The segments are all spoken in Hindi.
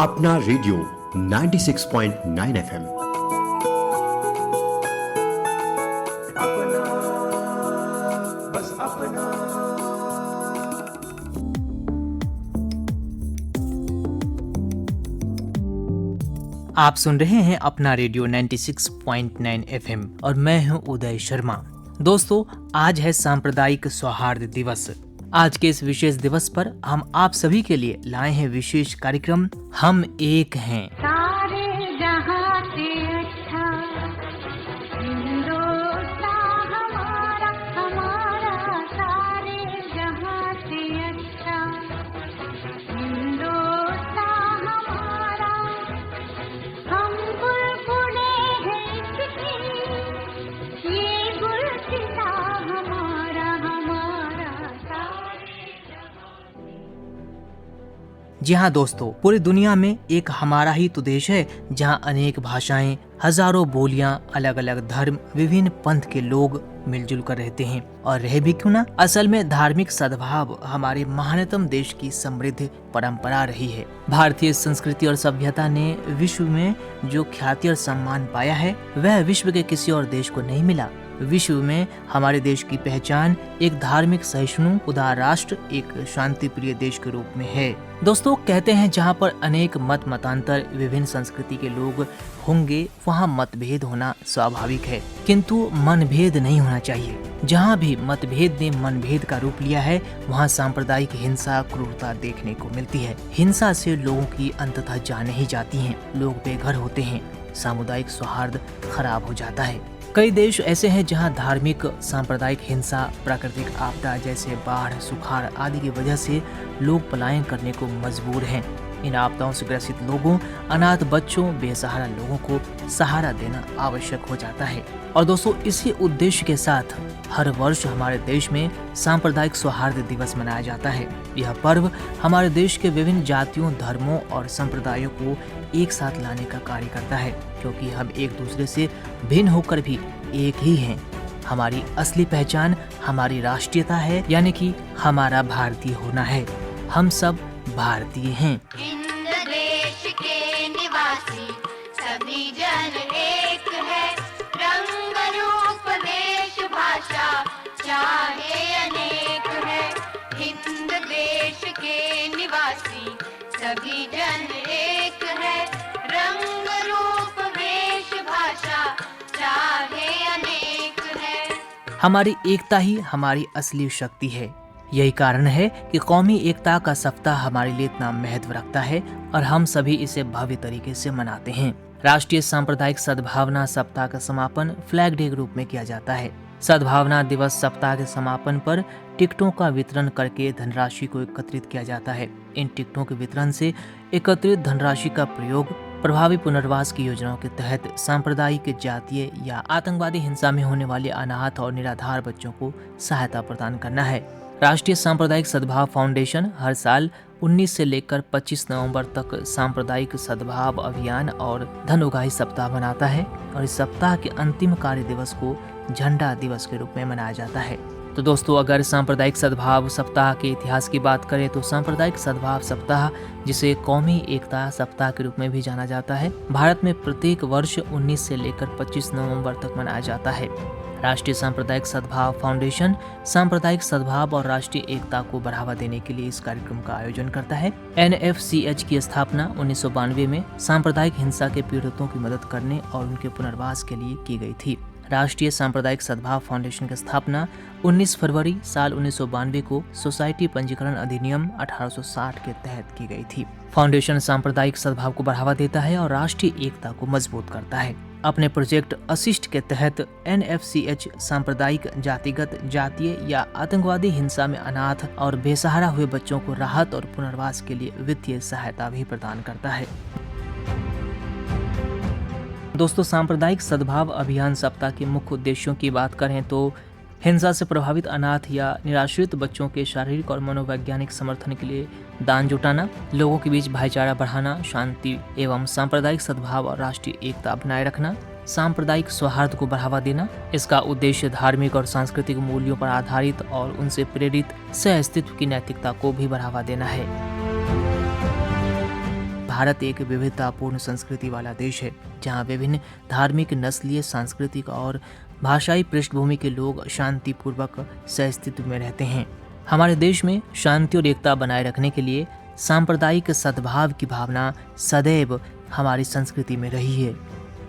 अपना रेडियो 96.9 एफएम। बस अपना। आप सुन रहे हैं अपना रेडियो 96.9 एफएम और मैं हूं उदय शर्मा। दोस्तों, आज है सांप्रदायिक सौहार्द दिवस। आज के इस विशेष दिवस पर हम आप सभी के लिए लाए हैं विशेष कार्यक्रम हम एक हैं। सारे जहां से अच्छा हिंदुस्तान हमारा हमारा, सारे जहां से अच्छा हिंदुस्तान हमारा। हम बुलबुलें हैं इसकी, ये गुलसिता हमारा हमारा, सारे जहां। जी हाँ दोस्तों, पूरी दुनिया में एक हमारा ही तो देश है जहाँ अनेक भाषाएं, हजारों बोलियां, अलग अलग धर्म, विभिन्न पंथ के लोग मिलजुल कर रहते हैं। और रहे भी क्यों ना, असल में धार्मिक सद्भाव हमारे महानतम देश की समृद्ध परंपरा रही है। भारतीय संस्कृति और सभ्यता ने विश्व में जो ख्याति और सम्मान पाया है वह विश्व के किसी और देश को नहीं मिला। विश्व में हमारे देश की पहचान एक धार्मिक सहिष्णु उदार राष्ट्र, एक शांति प्रिय देश के रूप में है। दोस्तों, कहते हैं जहाँ पर अनेक मत मतांतर, विभिन्न संस्कृति के लोग होंगे वहाँ मतभेद होना स्वाभाविक है, किंतु मनभेद नहीं होना चाहिए। जहाँ भी मतभेद ने मनभेद का रूप लिया है वहाँ सांप्रदायिक हिंसा, क्रूरता देखने को मिलती है। हिंसा से लोगों की अंततः जानें ही जाती हैं, लोग बेघर होते हैं, सामुदायिक सौहार्द खराब हो जाता है। कई देश ऐसे हैं जहां धार्मिक सांप्रदायिक हिंसा, प्राकृतिक आपदा जैसे बाढ़, सुखाड़ आदि की वजह से लोग पलायन करने को मजबूर हैं। इन आपदाओं से ग्रसित लोगों, अनाथ बच्चों, बेसहारा लोगों को सहारा देना आवश्यक हो जाता है। और दोस्तों, इसी उद्देश्य के साथ हर वर्ष हमारे देश में सांप्रदायिक सौहार्द दिवस मनाया जाता है। यह पर्व हमारे देश के विभिन्न जातियों, धर्मों और संप्रदायों को एक साथ लाने का कार्य करता है, क्योंकि हम एक दूसरे से भिन्न होकर भी एक ही हैं। हमारी असली पहचान हमारी राष्ट्रीयता है, यानी कि हमारा भारतीय होना है। हम सब भारतीय हैं। हिंद देश के निवासी सभी जन एक है, रंग रूप वेश भाषा चाहे अनेक है। हिंद देश के निवासी सभी जन एक है, रंग रूप वेश भाषा चाहे अनेक है। हमारी एकता ही हमारी असली शक्ति है। यही कारण है कि कौमी एकता का सप्ताह हमारे लिए इतना महत्व रखता है और हम सभी इसे भव्य तरीके से मनाते हैं। राष्ट्रीय सांप्रदायिक सद्भावना सप्ताह का समापन फ्लैग डे के रूप में किया जाता है। सद्भावना दिवस सप्ताह के समापन पर टिकटों का वितरण करके धनराशि को एकत्रित किया जाता है। इन टिकटों के वितरण से एकत्रित धनराशि का प्रयोग प्रभावी पुनर्वास की योजनाओं के तहत सांप्रदायिक, जातीय या आतंकवादी हिंसा में होने वाले अनाथ और निराधार बच्चों को सहायता प्रदान करना है। राष्ट्रीय सांप्रदायिक सद्भाव फाउंडेशन हर साल 19 से लेकर 25 नवंबर तक सांप्रदायिक सद्भाव अभियान और धन उगाही सप्ताह मनाता है और इस सप्ताह के अंतिम कार्य दिवस को झंडा दिवस के रूप में मनाया जाता है। तो दोस्तों, अगर सांप्रदायिक सद्भाव सप्ताह के इतिहास की बात करें तो सांप्रदायिक सद्भाव सप्ताह, जिसे कौमी एकता सप्ताह के रूप में भी जाना जाता है, भारत में प्रत्येक वर्ष 19 से लेकर 25 नवंबर तक मनाया जाता है। राष्ट्रीय सांप्रदायिक सद्भाव फाउंडेशन सांप्रदायिक सद्भाव और राष्ट्रीय एकता को बढ़ावा देने के लिए इस कार्यक्रम का आयोजन करता है। NFCH की स्थापना 1992 में सांप्रदायिक हिंसा के पीड़ितों की मदद करने और उनके पुनर्वास के लिए की गई थी। राष्ट्रीय सांप्रदायिक सद्भाव फाउंडेशन की स्थापना 19 फरवरी साल 1992 को सोसाइटी पंजीकरण अधिनियम 1860 के तहत की गई थी। फाउंडेशन सांप्रदायिक सद्भाव को बढ़ावा देता है और राष्ट्रीय एकता को मजबूत करता है। अपने प्रोजेक्ट असिस्ट के तहत NFCH सांप्रदायिक, जातिगत, जातीय या आतंकवादी हिंसा में अनाथ और बेसहारा हुए बच्चों को राहत और पुनर्वास के लिए वित्तीय सहायता भी प्रदान करता है। दोस्तों, सांप्रदायिक सद्भाव अभियान सप्ताह के मुख्य उद्देश्यों की बात करें तो हिंसा से प्रभावित अनाथ या निराश्रित बच्चों के शारीरिक और मनोवैज्ञानिक समर्थन के लिए दान जुटाना, लोगों के बीच भाईचारा बढ़ाना, शांति एवं सांप्रदायिक सद्भाव और राष्ट्रीय एकता बनाए रखना, सांप्रदायिक सौहार्द को बढ़ावा देना। इसका उद्देश्य धार्मिक और सांस्कृतिक मूल्यों पर आधारित और उनसे प्रेरित सह अस्तित्व की नैतिकता को भी बढ़ावा देना है। भारत एक विविधतापूर्ण संस्कृति वाला देश है, जहाँ विभिन्न धार्मिक, नस्लीय, सांस्कृतिक और भाषाई पृष्ठभूमि के लोग शांतिपूर्वक सहअस्तित्व में रहते हैं। हमारे देश में शांति और एकता बनाए रखने के लिए सांप्रदायिक सद्भाव की भावना सदैव हमारी संस्कृति में रही है।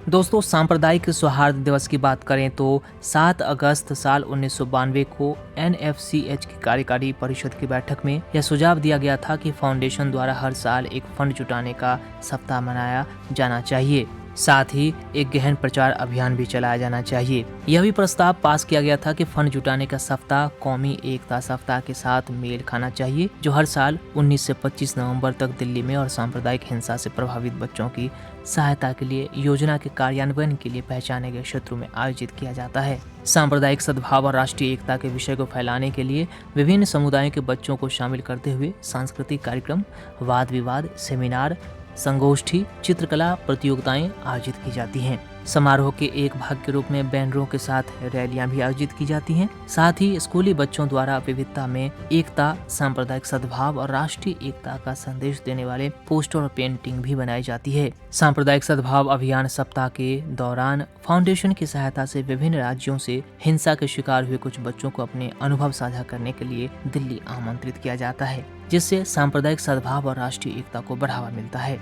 दोस्तों, सांप्रदायिक सौहार्द दिवस की बात करें तो 7 अगस्त साल 1992 को NFCH की कार्यकारी परिषद की बैठक में यह सुझाव दिया गया था कि फाउंडेशन द्वारा हर साल एक फंड जुटाने का सप्ताह मनाया जाना चाहिए। साथ ही एक गहन प्रचार अभियान भी चलाया जाना चाहिए। यह भी प्रस्ताव पास किया गया था कि फंड जुटाने का सप्ताह कौमी एकता सप्ताह के साथ मेल खाना चाहिए, जो हर साल 19 से 25 नवंबर तक दिल्ली में और सांप्रदायिक हिंसा से प्रभावित बच्चों की सहायता के लिए योजना के कार्यान्वयन के लिए पहचाने गए क्षेत्रों में आयोजित किया जाता है। सांप्रदायिक सद्भाव और राष्ट्रीय एकता के विषय को फैलाने के लिए विभिन्न समुदायों के बच्चों को शामिल करते हुए सांस्कृतिक कार्यक्रम, वाद विवाद, सेमिनार, संगोष्ठी, चित्रकला प्रतियोगिताएं आयोजित की जाती हैं। समारोह के एक भाग के रूप में बैनरों के साथ रैलियां भी आयोजित की जाती हैं। साथ ही स्कूली बच्चों द्वारा विविधता में एकता, सांप्रदायिक सद्भाव और राष्ट्रीय एकता का संदेश देने वाले पोस्टर और पेंटिंग भी बनाई जाती है। सांप्रदायिक सद्भाव अभियान सप्ताह के दौरान फाउंडेशन की सहायता से विभिन्न राज्यों से हिंसा के शिकार हुए कुछ बच्चों को अपने अनुभव साझा करने के लिए दिल्ली आमंत्रित किया जाता है, जिससे सांप्रदायिक सद्भाव और राष्ट्रीय एकता को बढ़ावा मिलता है।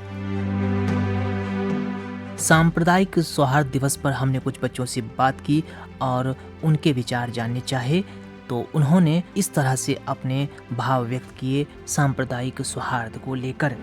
सांप्रदायिक सौहार्द दिवस पर हमने कुछ बच्चों से बात की और उनके विचार जानने चाहे, तो उन्होंने इस तरह से अपने भाव व्यक्त किए सांप्रदायिक सौहार्द को लेकर।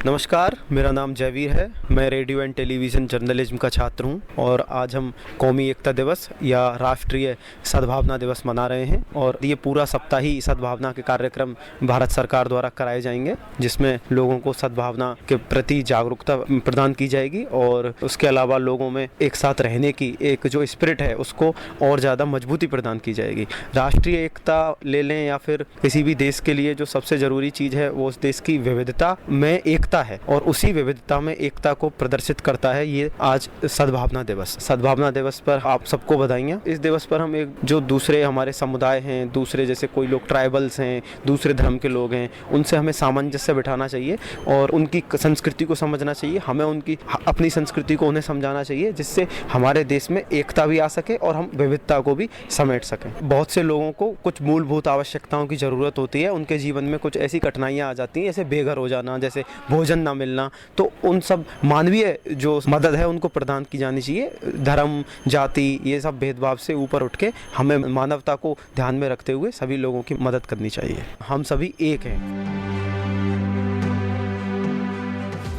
नमस्कार, मेरा नाम जयवीर है। मैं रेडियो एंड टेलीविज़न जर्नलिज्म का छात्र हूं और आज हम कौमी एकता दिवस या राष्ट्रीय सद्भावना दिवस मना रहे हैं और ये पूरा सप्ताह ही सद्भावना के कार्यक्रम भारत सरकार द्वारा कराए जाएंगे, जिसमें लोगों को सद्भावना के प्रति जागरूकता प्रदान की जाएगी और उसके अलावा लोगों में एक साथ रहने की एक जो स्पिरिट है उसको और ज़्यादा मजबूती प्रदान की जाएगी। राष्ट्रीय एकता ले लें या फिर किसी भी देश के लिए जो सबसे ज़रूरी चीज़ है वो उस देश की विविधता में एकता है और उसी विविधता में एकता को प्रदर्शित करता है ये आज सद्भावना दिवस। सद्भावना दिवस पर आप सबको बधाइयाँ। इस दिवस पर हम एक जो दूसरे हमारे समुदाय हैं, दूसरे जैसे कोई लोग ट्राइबल्स हैं, दूसरे धर्म के लोग हैं, उनसे हमें सामंजस्य बिठाना चाहिए और उनकी संस्कृति को समझना चाहिए। हमें उनकी अपनी संस्कृति को उन्हें समझाना चाहिए, जिससे हमारे देश में एकता भी आ सके और हम विविधता को भी समेट सकें। बहुत से लोगों को कुछ मूलभूत आवश्यकताओं की ज़रूरत होती है, उनके जीवन में कुछ ऐसी कठिनाइयाँ आ जाती हैं जैसे बेघर हो जाना, जैसे भोजन ना मिलना, तो उन सब मानवीय जो मदद है उनको प्रदान की जानी चाहिए। धर्म, जाति, ये सब भेदभाव से ऊपर उठ के हमें मानवता को ध्यान में रखते हुए सभी लोगों की मदद करनी चाहिए। हम सभी एक हैं।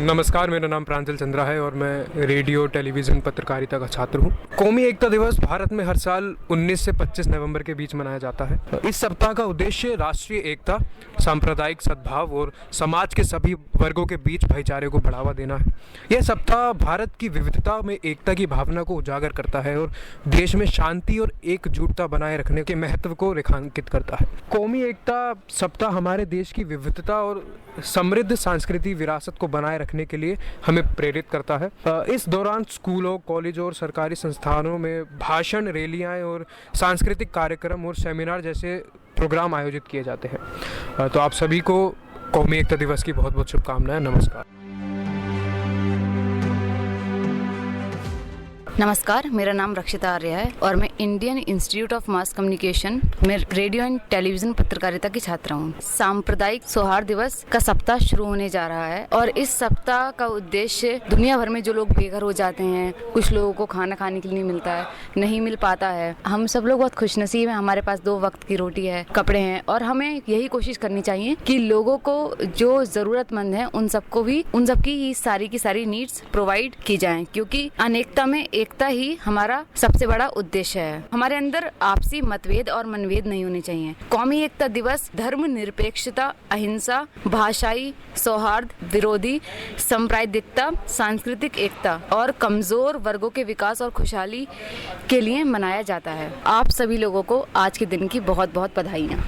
नमस्कार, मेरा नाम प्रांजल चंद्रा है और मैं रेडियो टेलीविज़न पत्रकारिता का छात्र हूँ। कौमी एकता दिवस भारत में हर साल 19 से 25 नवंबर के बीच मनाया जाता है। इस सप्ताह का उद्देश्य राष्ट्रीय एकता, सांप्रदायिक सद्भाव और समाज के सभी वर्गों के बीच भाईचारे को बढ़ावा देना है। यह सप्ताह भारत की विविधता में एकता की भावना को उजागर करता है और देश में शांति और एकजुटता बनाए रखने के महत्व को रेखांकित करता है। कौमी एकता सप्ताह हमारे देश की विविधता और समृद्ध सांस्कृतिक विरासत को बनाए रखने के लिए हमें प्रेरित करता है। इस दौरान स्कूलों, कॉलेजों और सरकारी संस्थानों में भाषण, रैलियाँ और सांस्कृतिक कार्यक्रम और सेमिनार जैसे प्रोग्राम आयोजित किए जाते हैं। तो आप सभी को कौमी एकता दिवस की बहुत बहुत शुभकामनाएं। नमस्कार। नमस्कार, मेरा नाम रक्षिता आर्य है और मैं Indian institute of mass communication में रेडियो एंड टेलीविज़न पत्रकारिता की छात्रा हूँ। सांप्रदायिक सौहार्द दिवस का सप्ताह शुरू होने जा रहा है और इस सप्ताह का उद्देश्य दुनिया भर में जो लोग बेघर हो जाते हैं, कुछ लोगों को खाना खाने के लिए नहीं मिलता है, नहीं मिल पाता है। हम सब लोग बहुत खुशनसीब हैं, हमारे पास 2 वक्त की रोटी है, कपड़े हैं और हमें यही कोशिश करनी चाहिए कि लोगों को जो ज़रूरतमंद है उन सबकी सारी की सारी नीड्स प्रोवाइड की जाएँ, क्योंकि अनेकता में एकता ही हमारा सबसे बड़ा उद्देश्य है। हमारे अंदर आपसी मतभेद और मनभेद नहीं होने चाहिए। कौमी एकता दिवस धर्म निरपेक्षता, अहिंसा, भाषाई सौहार्द विरोधी, सांप्रदायिकता, सांस्कृतिक एकता और कमजोर वर्गों के विकास और खुशहाली के लिए मनाया जाता है। आप सभी लोगों को आज के दिन की बहुत बहुत बधाइयाँ।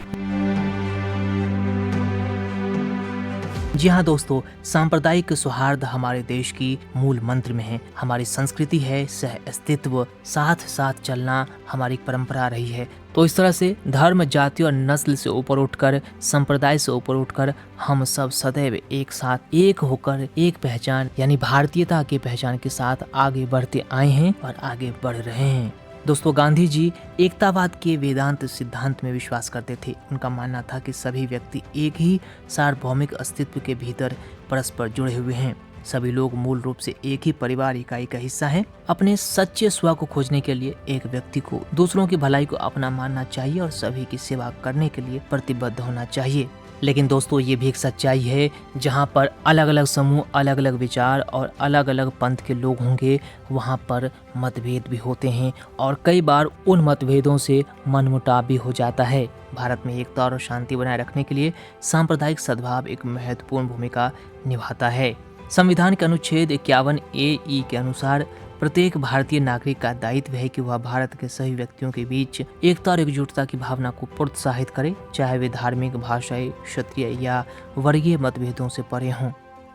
जी हाँ दोस्तों, सांप्रदायिक सौहार्द हमारे देश की मूल मंत्र में है। हमारी संस्कृति है सह अस्तित्व, साथ साथ चलना हमारी परंपरा रही है। तो इस तरह से धर्म, जाति और नस्ल से ऊपर उठकर, संप्रदाय से ऊपर उठकर हम सब सदैव एक साथ एक होकर एक पहचान यानी भारतीयता की पहचान के साथ आगे बढ़ते आए हैं और आगे बढ़ रहे हैं। दोस्तों, गांधी जी एकतावाद के वेदांत सिद्धांत में विश्वास करते थे। उनका मानना था कि सभी व्यक्ति एक ही सार्वभौमिक अस्तित्व के भीतर परस्पर जुड़े हुए हैं। सभी लोग मूल रूप से एक ही परिवार इकाई का हिस्सा हैं। अपने सच्चे स्व को खोजने के लिए एक व्यक्ति को दूसरों की भलाई को अपना मानना चाहिए और सभी की सेवा करने के लिए प्रतिबद्ध होना चाहिए। लेकिन दोस्तों, ये भी एक सच्चाई है जहाँ पर अलग अलग समूह, अलग अलग विचार और अलग अलग पंथ के लोग होंगे, वहाँ पर मतभेद भी होते हैं और कई बार उन मतभेदों से मनमुटाव भी हो जाता है। भारत में एकता और शांति बनाए रखने के लिए सांप्रदायिक सद्भाव एक महत्वपूर्ण भूमिका निभाता है। संविधान के अनुच्छेद 51A के अनुसार प्रत्येक भारतीय नागरिक का दायित्व है कि वह भारत के सभी व्यक्तियों के बीच एकता और एकजुटता की भावना को प्रोत्साहित करे, चाहे वे धार्मिक, भाषाई, क्षत्रिय या वर्गीय मतभेदों से परे हों।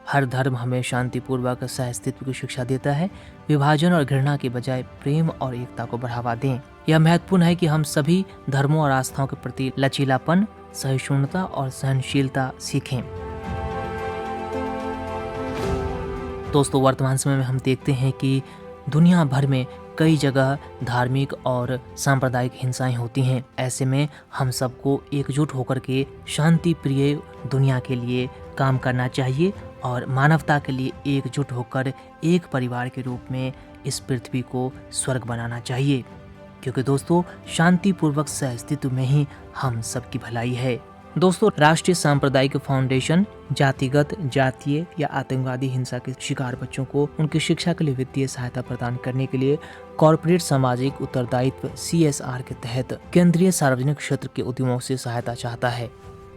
हर धर्म हमें शांतिपूर्वक सहअस्तित्व की शिक्षा देता है। विभाजन और घृणा के बजाय प्रेम और एकता को बढ़ावा दें। यह महत्वपूर्ण है कि हम सभी धर्मों और आस्थाओं के प्रति लचीलापन, सहिष्णुता और सहनशीलता सीखें। दोस्तों, वर्तमान समय में हम देखते हैं कि दुनिया भर में कई जगह धार्मिक और सांप्रदायिक हिंसाएं होती हैं। ऐसे में हम सबको एकजुट होकर के शांति प्रिय दुनिया के लिए काम करना चाहिए और मानवता के लिए एकजुट होकर एक परिवार के रूप में इस पृथ्वी को स्वर्ग बनाना चाहिए। क्योंकि दोस्तों, शांतिपूर्वक सहअस्तित्व में ही हम सबकी भलाई है। दोस्तों, राष्ट्रीय सांप्रदायिक फाउंडेशन जातिगत, जातीय या आतंकवादी हिंसा के शिकार बच्चों को उनकी शिक्षा के लिए वित्तीय सहायता प्रदान करने के लिए कॉर्पोरेट सामाजिक उत्तरदायित्व CSR के तहत केंद्रीय सार्वजनिक क्षेत्र के उद्यमों से सहायता चाहता है।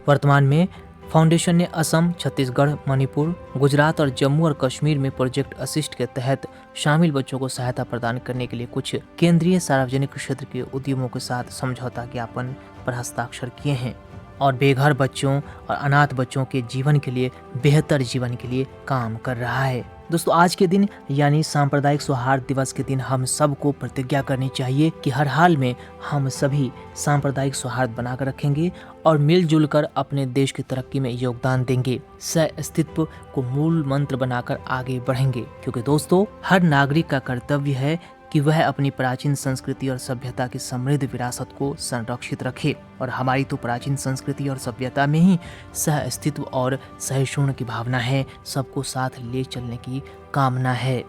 वर्तमान में फाउंडेशन ने असम, छत्तीसगढ़, मणिपुर, गुजरात और जम्मू और कश्मीर में प्रोजेक्ट असिस्ट के तहत शामिल बच्चों को सहायता प्रदान करने के लिए कुछ केंद्रीय सार्वजनिक क्षेत्र के उद्यमों के साथ समझौता ज्ञापन पर हस्ताक्षर किए हैं और बेघर बच्चों और अनाथ बच्चों के जीवन के लिए, बेहतर जीवन के लिए काम कर रहा है। दोस्तों, आज के दिन यानी सांप्रदायिक सौहार्द दिवस के दिन हम सबको प्रतिज्ञा करनी चाहिए कि हर हाल में हम सभी सांप्रदायिक सौहार्द बनाकर रखेंगे और मिलजुल कर अपने देश की तरक्की में योगदान देंगे। सह-अस्तित्व को मूल मंत्र बनाकर आगे बढ़ेंगे। क्योंकि दोस्तों, हर नागरिक का कर्तव्य है कि वह अपनी प्राचीन संस्कृति और सभ्यता की समृद्ध विरासत को संरक्षित रखे और हमारी तो प्राचीन संस्कृति और सभ्यता में ही सह अस्तित्व और सहिष्णुता की भावना है, सबको साथ ले चलने की कामना है।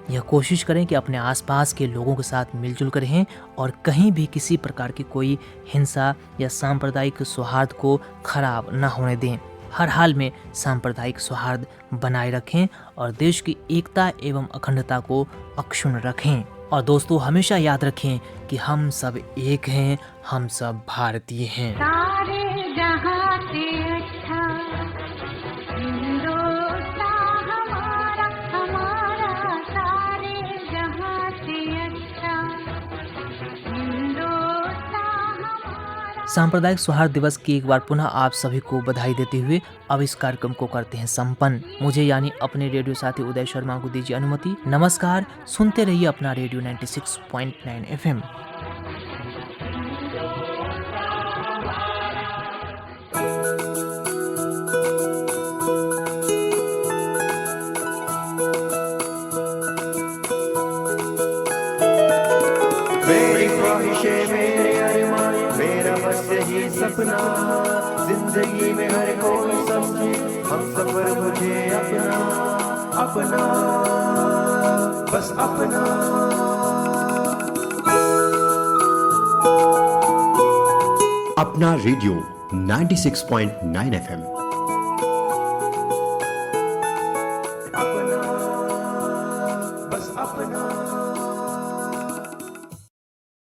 यह कोशिश करें कि अपने आसपास के लोगों के साथ मिलजुल कर रहें और कहीं भी किसी प्रकार की कोई हिंसा या सांप्रदायिक सौहार्द को खराब न होने दें। हर हाल में सांप्रदायिक सौहार्द बनाए रखें और देश की एकता एवं अखंडता को अक्षुण्ण रखें। और दोस्तों, हमेशा याद रखें कि हम सब एक हैं, हम सब भारतीय हैं। सारे जहां से अच्छा हिंदुस्तान हमारा, हमारा सारे जहां से अच्छा हिंदुस्तान हमारा। सांप्रदायिक सौहार्द दिवस की एक बार पुनः आप सभी को बधाई देते हुए अब इस कार्यक्रम को करते हैं संपन्न। मुझे यानी अपने रेडियो साथी उदय शर्मा को दीजिए अनुमति। नमस्कार, सुनते रहिए अपना रेडियो 96.9 FM। मेरी ख्वाहिशें, मेरे अरमान, मेरा बस यही सपना, जिंदगी में हर कोई समझे हम सफर मुझे अपना, अपना बस अपना। अपना रेडियो 96.9 FM। अपना बस अपना।